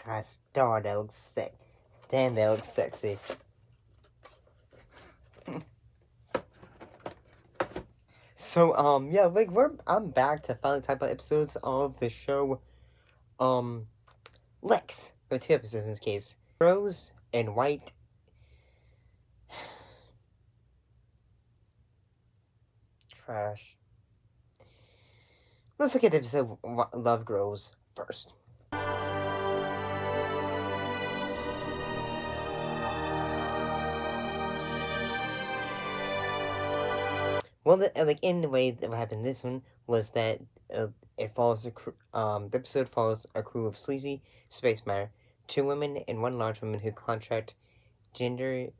Gosh darn, that looks sick. Damn, that looks sexy. So, yeah, like, I'm back to finally talk about episodes of the show, Lexx. There are 2 episodes in this case. Rose and White. Trash. Let's look at the episode Love Grows first. Well, like, in the way that what happened in this one was that it follows the episode follows a crew of sleazy space matter, 2 women and 1 large woman who contract a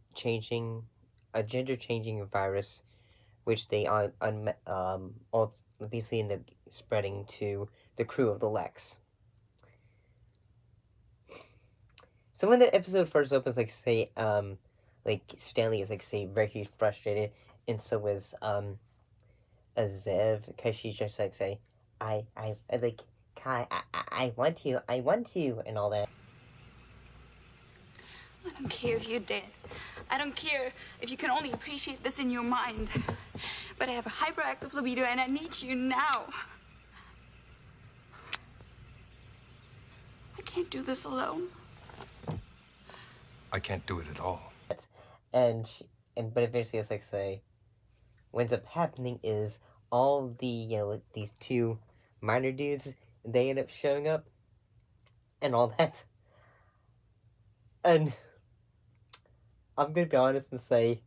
gender-changing virus, which they basically end up spreading to the crew of the Lexx. So when the episode first opens, like Stanley is very frustrated, and so is Zev, because she's just I want you, and all that. I don't care if you're dead. I don't care if you can only appreciate this in your mind. But I have a hyperactive libido and I need you now. I can't do this alone. I can't do it at all. But eventually it's what ends up happening is all the, these 2 minor dudes, they end up showing up, and all that. And I'm gonna be honest and say,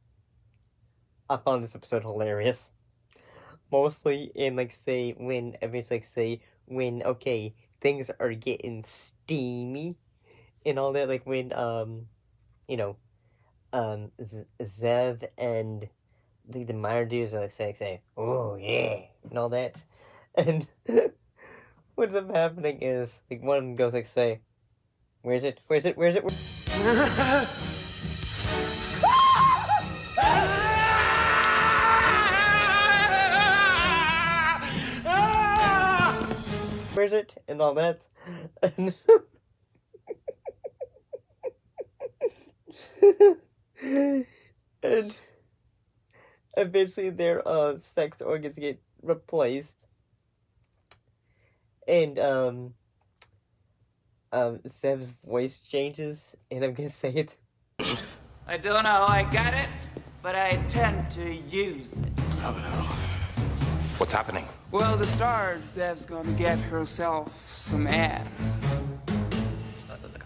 I found this episode hilarious. Mostly in, when eventually, when, okay, things are getting steamy, and all that, when, Zev and the minor dudes are say, oh yeah, and all that. And what ends up happening is, one of them goes say, where's it? Where's it? Where's it? And all that. And eventually their sex organs get replaced. And Zev's voice changes, and I'm gonna say it. I don't know how I got it, but I tend to use it. Oh no. What's happening? Well, to start, Zev's gonna get herself some ass.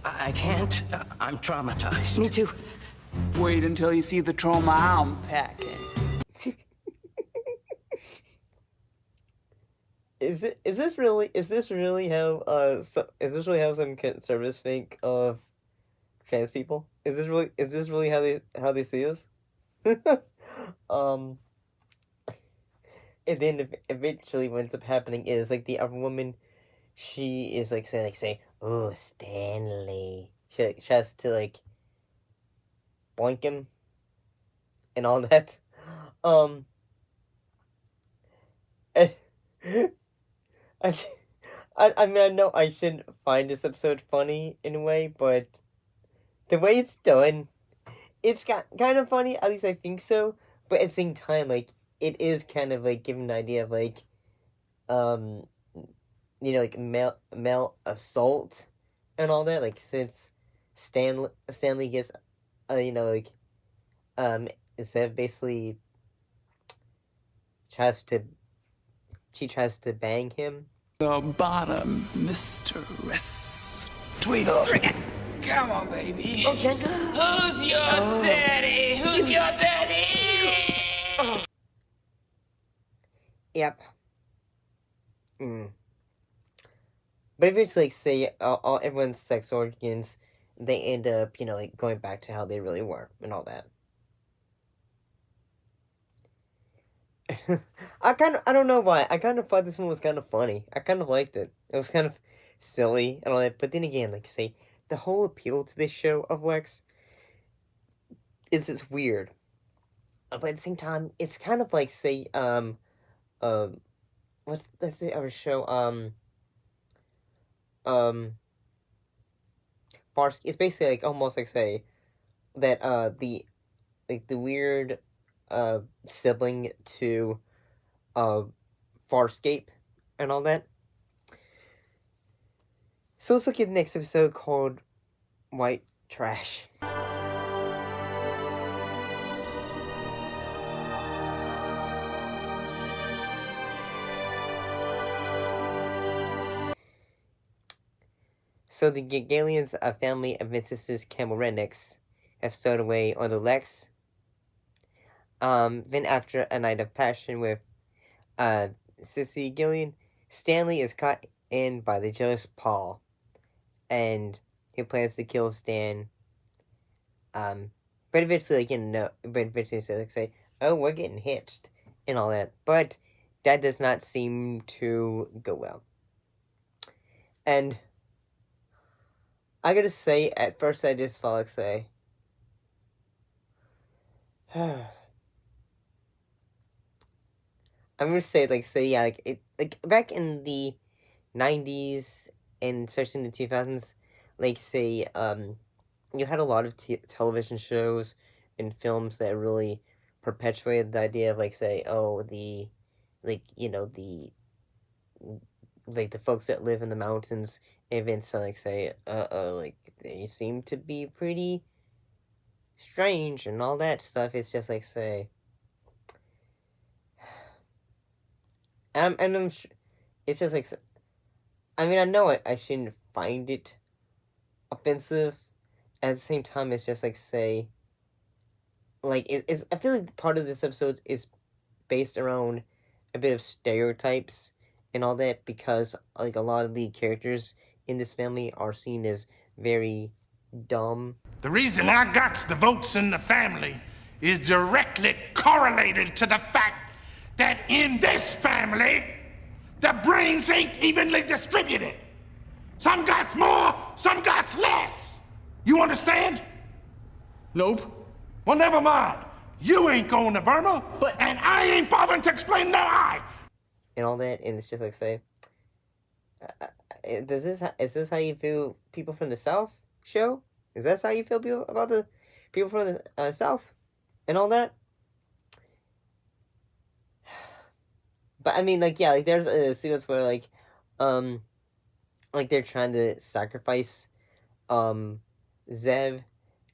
I can't. I'm traumatized. Me too. Wait until you see the trauma I'm packing. Is this really how some conservatives think of trans people? Is this really how they see us? And then eventually what ends up happening is the other woman, she is saying, oh, Stanley. She tries to boink him and all that. And I mean, I know I shouldn't find this episode funny in a way, but the way it's done, it's kind of funny. At least I think so. But at the same time, it is kind of giving an idea of male assault and all that. Since Stanley gets Zev basically tries to bang him. The bottom, mistress. Tweedle. Come on, baby. Oh, gentle. Who's your daddy? Who's your daddy? Yep. But eventually, say all everyone's sex organs, they end up, going back to how they really were and all that. I don't know why. I kind of thought this one was kind of funny. I kind of liked it. It was kind of silly and all that. But then again, the whole appeal to this show of Lexx is it's weird. But at the same time, it's kind of what's the other show? Fars. It's basically like almost like say that the weird sibling to Farscape and all that. So let's look at the next episode called White Trash. So the Gagalians, a family of Vince's Camel rednecks, have stowed away on the Lexx. Then after a night of passion with Sissy Gillian, Stanley is caught in by the jealous Paul, and he plans to kill Stan. But eventually, like, say, "Oh, we're getting hitched," and all that. But that does not seem to go well. And I gotta say, at first, I just felt like say, I'm gonna say yeah, like it, like back in the 90s and especially in the 2000s, like say, you had a lot of television shows and films that really perpetuated the idea of like say, oh, the, like, you know, the, like the folks that live in the mountains, events like say, like they seem to be pretty strange and all that stuff. It's just like say, I'm it's just like, I mean, I know I shouldn't find it offensive. At the same time, it's just like say, like it's. I feel like part of this episode is based around a bit of stereotypes and all that, because like a lot of the characters in this family are seen as very dumb. The reason I got the votes in the family is directly correlated to the fact that in this family, the brains ain't evenly distributed. Some gots more, some gots less. You understand? Nope. Well, never mind. You ain't going to Burma, and I ain't bothering to explain no I. And all that, and it's just like say, is this how you feel people from the South show? Is that how you feel about the people from the South and all that? But I mean, like, yeah, like there's a sequence where like they're trying to sacrifice Zev,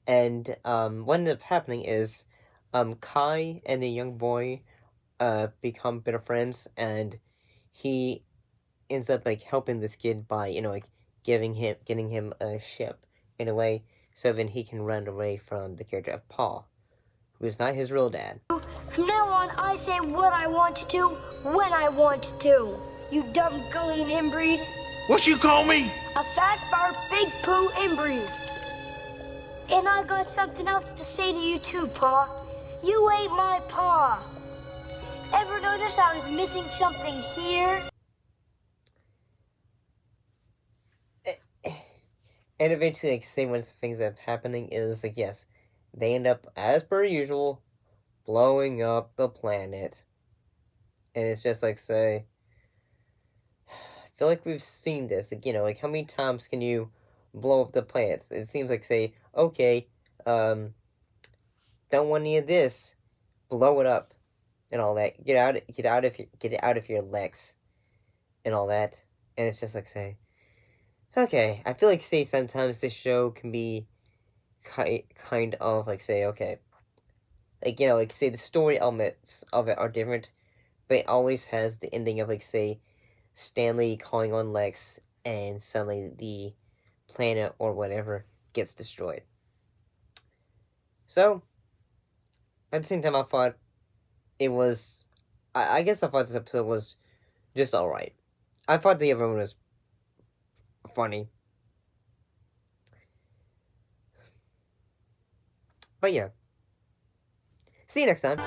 and what ended up happening is Kai and the young boy become better friends, and he ends up like helping this kid by, you know, like getting him a ship in a way, so then he can run away from the character of Paul, who is not his real dad. From now on, I say what I want to when I want to. You dumb gullion inbreed. What you call me? A fat fart big poo inbreed. And I got something else to say to you too, Pa. You ain't my pa. Ever notice I was missing something here? And eventually, like, say one of the things that's happening is, like, yes, they end up, as per usual, blowing up the planet. And it's just like, say, I feel like we've seen this. Like, you know, like, how many times can you blow up the planets? It seems like, say, okay, don't want any of this, blow it up, and all that. Get out of here, Lexx, and all that. And it's just like, say, okay, I feel like, say, sometimes this show can be kind of, like, say, okay, like, you know, like, say, the story elements of it are different, but it always has the ending of, like, say, Stanley calling on Lexx, and suddenly the planet or whatever gets destroyed. So, at the same time, I thought it was, I guess I thought this episode was just alright. I thought the other one was funny. But yeah. See you next time.